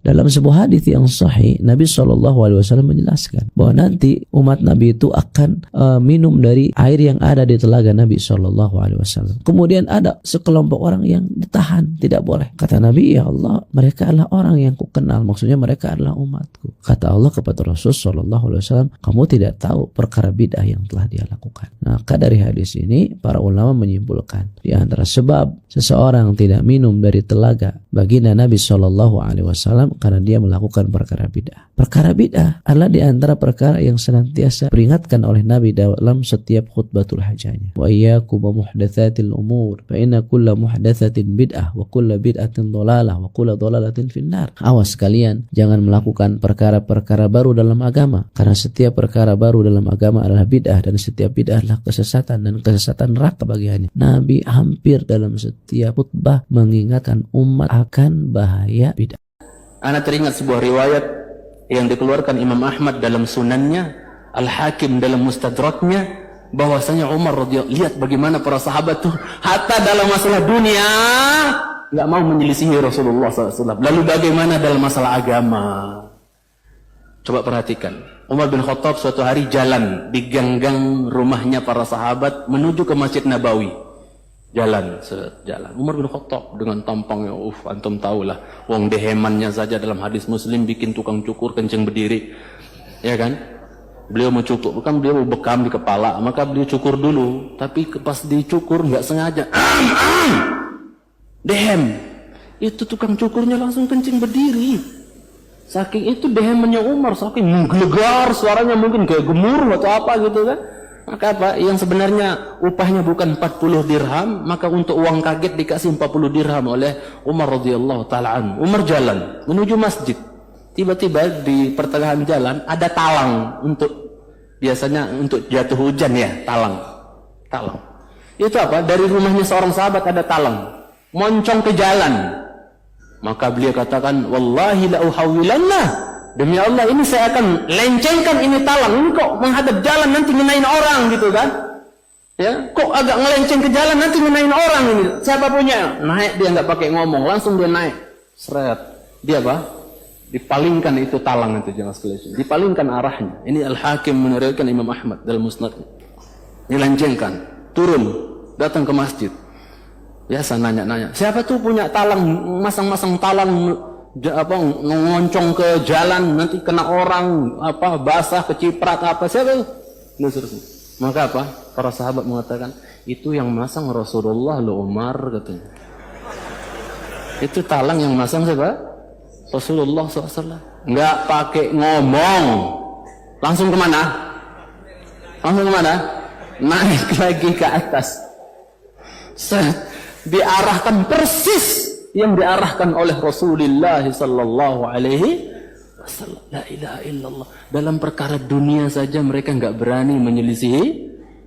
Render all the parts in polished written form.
Dalam sebuah hadis yang sahih, Nabi SAW menjelaskan bahwa nanti umat Nabi itu akan minum dari air yang ada di telaga Nabi SAW. Kemudian ada sekelompok orang yang ditahan, tidak boleh. Kata Nabi, ya Allah, mereka adalah orang yang kukenal, maksudnya mereka adalah umatku. Kata Allah kepada Rasul SAW, kamu tidak tahu perkara bid'ah yang telah dia lakukan. Nah, dari hadis ini para ulama menyimpulkan di antara sebab seseorang tidak minum dari telaga baginda Nabi SAW karena dia melakukan perkara bid'ah. Perkara bid'ah adalah di antara perkara yang senantiasa peringatkan oleh Nabi dalam setiap khutbatul hajanya. Wa iyyakum wa muhdatsatil umur, fa inna kulla muhdatsatin bid'ah wa kulla bid'atin dhalalah wa kulla dhalalatin finnar. Awas kalian, jangan melakukan perkara-perkara baru dalam agama, karena setiap perkara baru dalam agama adalah bid'ah, dan setiap bid'ah adalah kesesatan, dan kesesatan neraka bagiannya. Nabi hampir dalam setiap khutbah mengingatkan umat akan bahaya bid'ah. Ana teringat sebuah riwayat yang dikeluarkan Imam Ahmad dalam sunannya, Al-Hakim dalam mustadraknya, bahwasanya Umar radhiyallahu, lihat bagaimana para sahabat tuh hatta dalam masalah dunia nggak mau menyelisihi Rasulullah SAW. Lalu bagaimana dalam masalah agama? Coba perhatikan. Umar bin Khattab suatu hari jalan di gang-gang rumahnya para sahabat menuju ke Masjid Nabawi. Jalan. Umar bin Khattab dengan tampangnya, antum tahulah, wong dehemannya saja dalam hadis Muslim bikin tukang cukur kencing berdiri, ya kan? Beliau mau cukur, bukan beliau mau bekam di kepala, maka beliau cukur dulu. Tapi pas dicukur nggak sengaja, dehem, itu tukang cukurnya langsung kencing berdiri. Saking itu dehemannya Umar, saking menggelegar suaranya, mungkin kayak gemuruh atau apa gitu kan. Maka apa? Yang sebenarnya upahnya bukan 40 dirham, maka untuk uang kaget dikasih 40 dirham oleh Umar radhiyallahu ta'ala anhu. Umar jalan menuju masjid. Tiba-tiba di pertengahan jalan ada talang, untuk biasanya untuk jatuh hujan ya, talang. Itu apa? Dari rumahnya seorang sahabat ada talang, moncong ke jalan. Maka beliau katakan, wallahi la uhawwilanna, demi Allah ini saya akan lencengkan ini talang, ini kok menghadap jalan nanti ngenain orang gitu kan, ya kok agak ngelenceng ke jalan nanti ngenain orang ini, siapa punya? Naik dia, nggak pakai ngomong, langsung dia naik, seret, dia apa? Dipalingkan itu talang itu, jangan sekali dipalingkan arahnya. Ini Al-Hakim meneriwayatkan Imam Ahmad dalam musnadnya. Dilencengkan, turun, datang ke masjid, biasa nanya-nanya, siapa tuh punya talang, masang-masang talang apa, ngoncong ke jalan nanti kena orang, apa, basah, keciprat apa, siapa itu? Maka apa? Para sahabat mengatakan, itu yang masang Rasulullah lo Umar, katanya. Itu talang yang masang siapa? Rasulullah SAW. Nggak pakai ngomong, langsung kemana? Naik lagi ke atas. Diarahkan persis yang diarahkan oleh Rasulullah sallallahu alaihi wasallam. La ilaha illallah. Dalam perkara dunia saja mereka enggak berani menyelisihi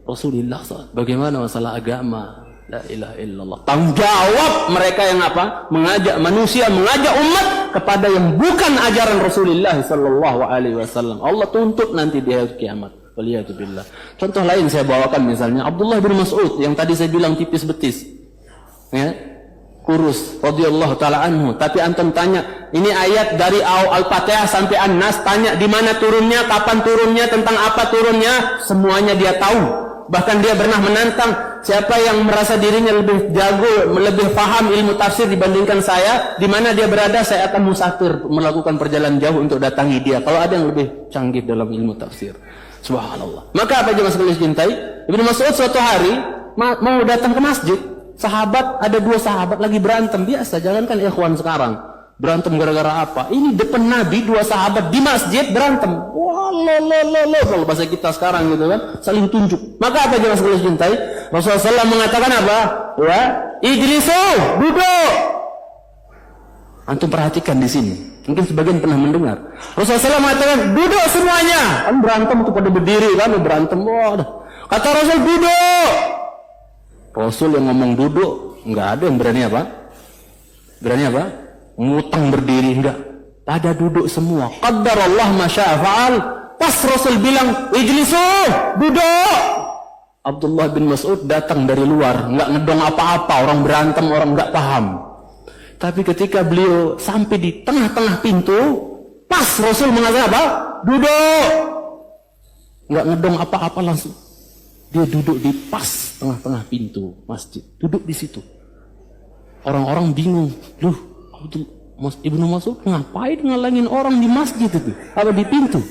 Rasulullah SAW. Bagaimana masalah agama? La ilaha illallah. Tanggung jawab mereka yang apa? Mengajak manusia, mengajak umat kepada yang bukan ajaran Rasulullah sallallahu alaihi wasallam. Allah tuntut nanti di hari kiamat. Waliyatubillah. Contoh lain saya bawakan, misalnya Abdullah bin Mas'ud yang tadi saya bilang tipis betis. Ya. Kurus radhiyallahu taala anhu, tapi antum tanya, ini ayat dari Al-Fatihah sampai An-Nas, tanya di mana turunnya, kapan turunnya, tentang apa turunnya, semuanya dia tahu. Bahkan dia pernah menantang, siapa yang merasa dirinya lebih jago, lebih paham ilmu tafsir dibandingkan saya, di mana dia berada, saya akan musafir melakukan perjalanan jauh untuk datangi dia kalau ada yang lebih canggih dalam ilmu tafsir. Subhanallah. Maka apa jemaah sekalian cintai, Ibnu Mas'ud suatu hari mau datang ke masjid. Sahabat, ada dua sahabat lagi berantem, biasa, jangankan ikhwan sekarang berantem gara-gara apa, ini depan Nabi, dua sahabat di masjid berantem, wah lo kalau bahasa kita sekarang gitu kan, saling tunjuk. Maka apa jemaah sekalian cintai, Rasulullah SAW mengatakan apa? Ya, ijlisu, duduk. Antum perhatikan di sini, mungkin sebagian pernah mendengar Rasulullah SAW mengatakan duduk semuanya. Kan berantem tuh pada berdiri kan, berantem, wah, kata Rasul duduk. Rasul yang ngomong duduk, nggak ada yang berani apa? Ngutang berdiri, enggak. Pada duduk semua. Qaddarallah masya'a fa'al. Pas Rasul bilang, ijlisu, duduk. Abdullah bin Mas'ud datang dari luar, nggak ngedong apa-apa, orang berantem, orang nggak paham. Tapi ketika beliau sampai di tengah-tengah pintu, pas Rasul mengatakan apa? Duduk. Nggak ngedong apa-apa, langsung dia duduk di pas tengah-tengah pintu masjid. Duduk di situ. Orang-orang bingung. Loh, Ibnu Mas'ud ngapain ngalangin orang di masjid itu? Apa di pintu?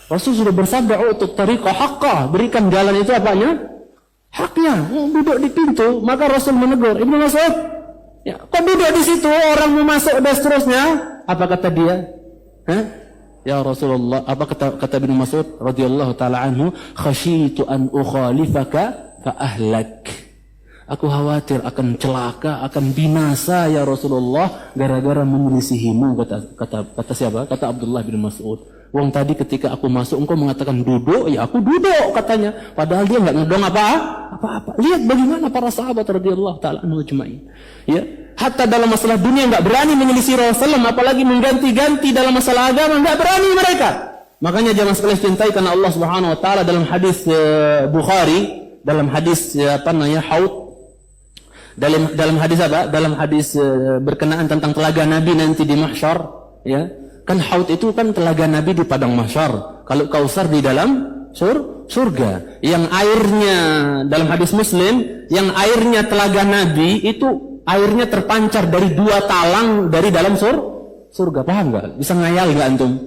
Rasul sudah bersabda, untuk tariqah haqqah, berikan jalan itu apanya? Haknya. Duduk di pintu, maka Rasul menegur, Ibnu Mas'ud, ya, kok duduk di situ, orang mau masuk dan seterusnya? Apa kata dia? Ya Rasulullah, apa kata Ibnu Mas'ud radhiyallahu taala anhu, khasyitu an ukhalifaka fa ahlak. Aku khawatir akan celaka, akan binasa ya Rasulullah gara-gara menyelisihimu, kata siapa? Kata Abdullah bin Mas'ud. Wong tadi ketika aku masuk engkau mengatakan duduk, ya aku duduk katanya. Padahal dia enggak ngedong apa-apa. Lihat bagaimana para sahabat radhiyallahu taala anhum ajma'in. Ya, hatta dalam masalah dunia enggak berani menyelisih Rasulullah, apalagi mengganti-ganti dalam masalah agama, enggak berani mereka. Makanya jamaah sekalian cintai karena Allah Subhanahu wa taala dalam hadis Bukhari, dalam hadis Haud, dalam hadis apa? Dalam hadis berkenaan tentang telaga Nabi nanti di mahsyar, ya. Kan Haud itu kan telaga Nabi di padang mahsyar. Kalau Kausar di dalam surga. Yang airnya dalam hadis Muslim, yang airnya telaga Nabi itu airnya terpancar dari 2 talang dari dalam surga. Paham nggak? Bisa ngayal nggak antum?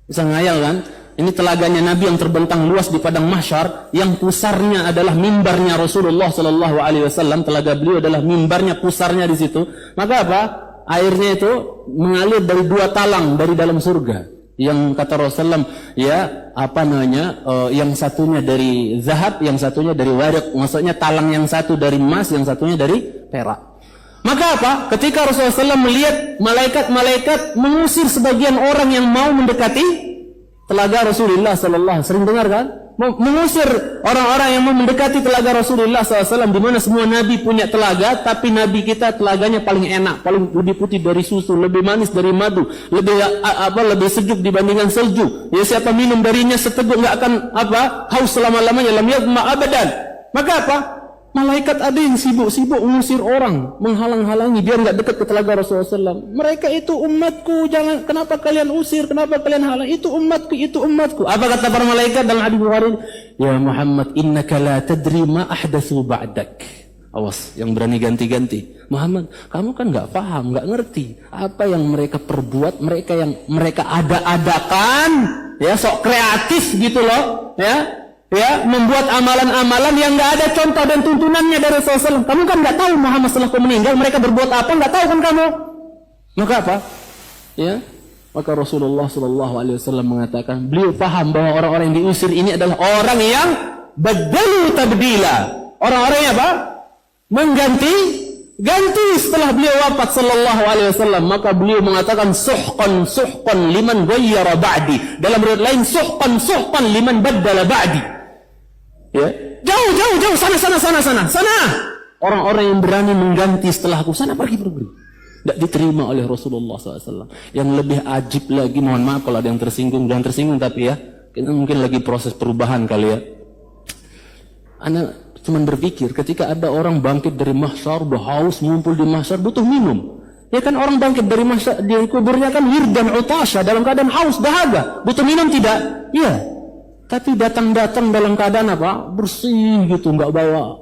Bisa ngayal kan? Ini telaganya Nabi yang terbentang luas di padang mahsyar, yang pusarnya adalah mimbarnya Rasulullah Sallallahu Alaihi Wasallam. Telaga beliau adalah mimbarnya, pusarnya di situ. Maka apa? Airnya itu mengalir dari 2 talang dari dalam surga. Yang kata Rasulullah, ya apa namanya? Yang satunya dari zahab, yang satunya dari warik. Maksudnya talang yang satu dari emas, yang satunya dari perak. Maka apa? Ketika Rasulullah SAW melihat malaikat-malaikat mengusir sebagian orang yang mau mendekati telaga Rasulullah SAW, sering dengar kan? Mengusir orang-orang yang mau mendekati telaga Rasulullah SAW, di mana semua Nabi punya telaga, tapi Nabi kita telaganya paling enak, paling lebih putih dari susu, lebih manis dari madu, lebih sejuk dibandingkan salju. Ya, siapa minum darinya seteguk nggak akan haus selama-lamanya, lam yadma abadan. Maka apa? Malaikat ada yang sibuk-sibuk mengusir orang, menghalang-halangi biar nggak dekat ke telaga Rasulullah SAW. Mereka itu umatku, jangan, kenapa kalian usir, kenapa kalian halang? Itu umatku, itu umatku. Apa kata para malaikat dalam hadis Bukhari? Ya Muhammad, innaka la tadri ma ahdatsu ba'dak. Awas, yang berani ganti-ganti. Muhammad, kamu kan nggak paham, nggak ngerti apa yang mereka perbuat, mereka ada-adakan, ya, sok kreatif gitu loh, ya, membuat amalan-amalan yang nggak ada contoh dan tuntunannya dari Rasulullah. Kamu kan nggak tahu Muhammad setelah kau meninggal mereka berbuat apa, nggak tahu kan kamu. Maka apa? Ya, maka Rasulullah Shallallahu Alaihi Wasallam mengatakan, beliau paham bahwa orang-orang yang diusir ini adalah orang yang badalu tabdila. Orang-orang yang apa? Ganti setelah beliau wafat Shallallahu Alaihi Wasallam. Maka beliau mengatakan suhqan liman ghayyara ba'di. Dalam riwayat lain suhqan liman baddala ba'di. Ya, jauh, sana. Orang-orang yang berani mengganti setelahku, sana pergi. Tidak diterima oleh Rasulullah SAW. Yang lebih ajib lagi, mohon maaf kalau ada yang tersinggung, jangan tersinggung tapi ya, kita mungkin lagi proses perubahan kali ya. Anda cuma berpikir, ketika ada orang bangkit dari mahsyar, udah haus, ngumpul di mahsyar, butuh minum. Ya kan, orang bangkit dari mahsyar, di kuburnya kan wirdan utasya, dalam keadaan haus, dahaga, butuh minum tidak? Iya. Tapi datang dalam keadaan apa? Bersih gitu, nggak bawa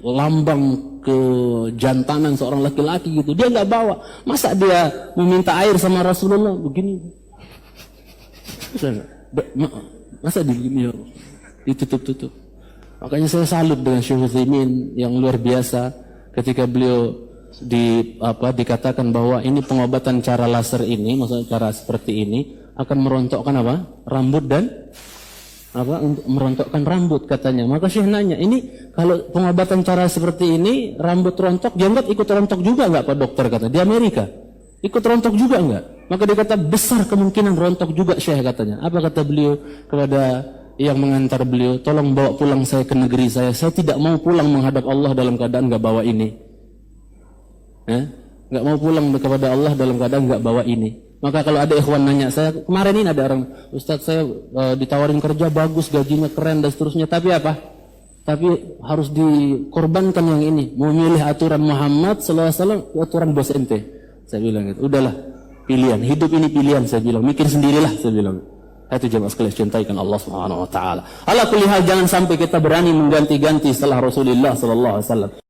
lambang kejantanan seorang laki-laki gitu. Dia nggak bawa. Masa dia meminta air sama Rasulullah begini? Masa begini? Ditutup. Makanya saya salut dengan Syekh Utsaimin yang luar biasa ketika beliau dikatakan bahwa ini pengobatan cara laser ini, maksudnya cara seperti ini akan merontokkan apa? Rambut dan merontokkan rambut katanya. Maka Syekh nanya, ini kalau pengobatan cara seperti ini rambut rontok, janggut ikut rontok juga enggak Pak Dokter, kata di Amerika? Ikut rontok juga enggak? Maka dia kata besar kemungkinan rontok juga Syekh katanya. Apa kata beliau kepada yang mengantar beliau? Tolong bawa pulang saya ke negeri saya. Saya tidak mau pulang menghadap Allah dalam keadaan enggak bawa ini. Enggak mau pulang kepada Allah dalam keadaan enggak bawa ini. Maka kalau ada ikhwan nanya, saya kemarin ini ada orang, Ustadz saya ditawarin kerja bagus, gajinya keren dan seterusnya, tapi apa? tapi harus dikorbankan yang ini. Mau milih aturan Muhammad sallallahu alaihi wasallam, aturan bos ente. Saya bilang gitu. Udahlah, pilihan. Hidup ini pilihan, saya bilang. Mikir sendirilah, saya bilang. Itu jemaah sekalian, cintaikan Allah Subhanahu wa taala. Ala kulli hal, jangan sampai kita berani mengganti-ganti setelah Rasulullah sallallahu alaihi wasallam.